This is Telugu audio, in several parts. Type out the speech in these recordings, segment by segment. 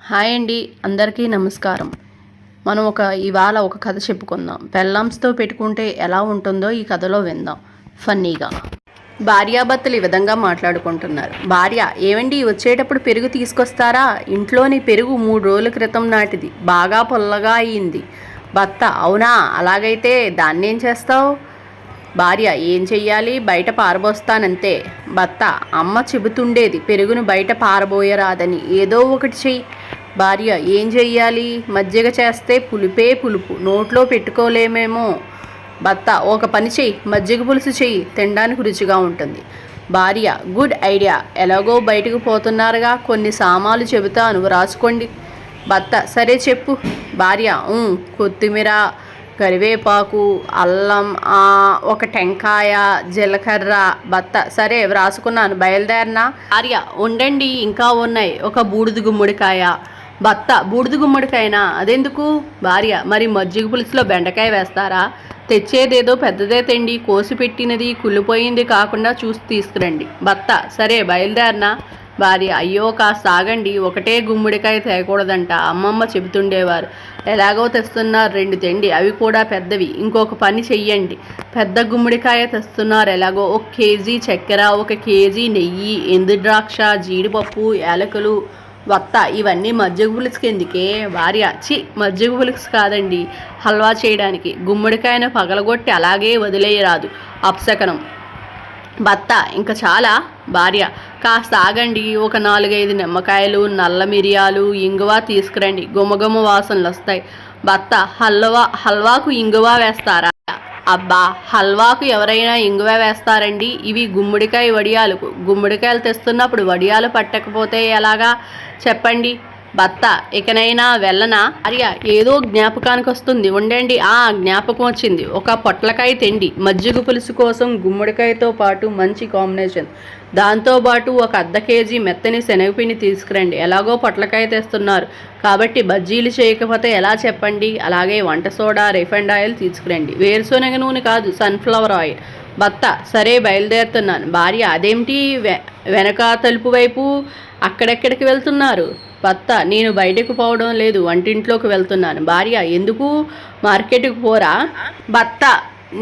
హాయ్ అండి, అందరికీ నమస్కారం. మనం ఇవాళ ఒక కథ చెప్పుకుందాం. పెళ్ళాంస్తో పెట్టుకుంటే ఎలా ఉంటుందో ఈ కథలో విందాం ఫన్నీగా. భార్యాభర్తలు ఈ విధంగా మాట్లాడుకుంటున్నారు. భార్య: ఏమండి, వచ్చేటప్పుడు పెరుగు తీసుకొస్తారా? ఇంట్లోని పెరుగు 3 రోజుల క్రితం నాటిది, బాగా పుల్లగా అయ్యింది. భర్త: అవునా, అలాగైతే దాన్నేం చేస్తావు? భార్య: ఏం చెయ్యాలి, బయట పారబోస్తానంతే. భర్త: అమ్మ చెబుతుండేది పెరుగును బయట పారబోయరాదని, ఏదో ఒకటి చెయ్యి. భార్య: ఏం చెయ్యాలి? మజ్జిగ చేస్తే పులుపే పులుపు, నోట్లో పెట్టుకోలేమేమో. భర్త: ఒక పని చెయ్యి, మజ్జిగ పులుసు చెయ్యి, తినడానికి రుచిగా ఉంటుంది. భార్య: గుడ్ ఐడియా, ఎలాగో బయటకు పోతున్నారుగా, కొన్ని సామాన్లు చెబుతాను, రాసుకోండి. భర్త: సరే చెప్పు. భార్య: కొత్తిమీర, కరివేపాకు, అల్లం, ఒక టెంకాయ, జీలకర్ర. భర్త: సరే వ్రాసుకున్నాను, బయలుదేరనా? భార్య: ఉండండి, ఇంకా ఉన్నాయి, ఒక బూడిద గుమ్మడికాయ. భర్త: బూడిద గుమ్మడికాయనా, అదెందుకు? భార్య: మరి మజ్జిగ పులుసులో బెండకాయ వేస్తారా? తెచ్చేదేదో పెద్దదే తెండి, కోసి పెట్టినది కుళ్ళిపోయింది కాకుండా చూసి తీసుకురండి. భర్త: సరే బయలుదేరనా? భార్య: అయ్యో, కాస్త ఆగండి, ఒకటే గుమ్మడికాయ తేకూడదంట, అమ్మమ్మ చెబుతుండేవారు. ఎలాగో తెస్తున్నారు, 2 తెండి, అవి కూడా పెద్దవి. ఇంకొక పని చెయ్యండి, పెద్ద గుమ్మడికాయ తెస్తున్నారు ఎలాగో, 1 కేజీ చక్కెర, 1 కేజీ నెయ్యి, ఎండు ద్రాక్ష, జీడిపప్పు, యాలకులు. భర్త: ఇవన్నీ మజ్జిగ పులుసుకి ఎందుకే? భార్య: మజ్జిగ పులుసు కాదండి, హల్వా చేయడానికి. గుమ్మడికాయను పగలగొట్టి అలాగే వదిలేయరాదు, అపశకనం. భర్త: ఇంకా చాలా? భార్య: కాస్త ఆగండి, ఒక 4-5 నిమ్మకాయలు, నల్ల మిరియాలు, ఇంగువ తీసుకురండి, గుమగుమ వాసనలు వస్తాయి. భర్త: హల్వాకు ఇంగువ వేస్తారా? అబ్బా, హల్వాకు ఎవరైనా ఇంగువ వేస్తారండి? ఇవి గుమ్మడికాయ వడియాలకు. గుమ్మడికాయలు తెస్తున్నప్పుడు వడియాలు పట్టకపోతే ఎలాగా చెప్పండి. భర్త: ఇకనైనా వెళ్ళనా? భార్య: ఏదో జ్ఞాపకానికి వస్తుంది, ఉండండి. జ్ఞాపకం వచ్చింది, ఒక పొట్లకాయ తెండి, మజ్జిగ పులుసు కోసం గుమ్మడికాయతో పాటు మంచి కాంబినేషన్. దాంతోపాటు ఒక 1/2 కేజీ మెత్తని శనగపిండి తీసుకురండి. ఎలాగో పొట్లకాయ తెస్తున్నారు కాబట్టి బజ్జీలు చేయకపోతే ఎలా చెప్పండి. అలాగే వంట సోడా, రిఫైండ్ ఆయిల్ తీసుకురండి, వేరుశనగ నూనె కాదు, సన్ఫ్లవర్ ఆయిల్. భర్త: సరే బయలుదేరుతున్నాను. భార్య: అదేమిటి, వెనక తలుపు వైపు అక్కడెక్కడికి వెళ్తున్నారు? భర్త: నేను బయటకు పోవడం లేదు, వంటింట్లోకి వెళ్తున్నాను. భార్య: ఎందుకు, మార్కెట్కు పోరా? భర్త: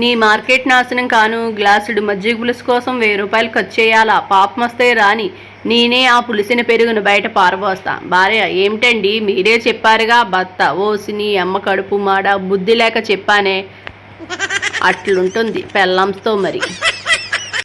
నీ మార్కెట్ నాశనం కాను, గ్లాసుడు మజ్జిగ పులుసు కోసం 1000 రూపాయలు ఖర్చు చేయాలా? పాపం వస్తే రాని, నేనే ఆ పులిసిన పెరుగును బయట పారబోస్తా. భార్య: ఏమిటండి, మీరే చెప్పారుగా. భర్త: ఓసి నీ అమ్మ కడుపు మాడ, బుద్ధి లేక చెప్పానే. అట్లుంటుంది పెళ్ళాంతో మరి.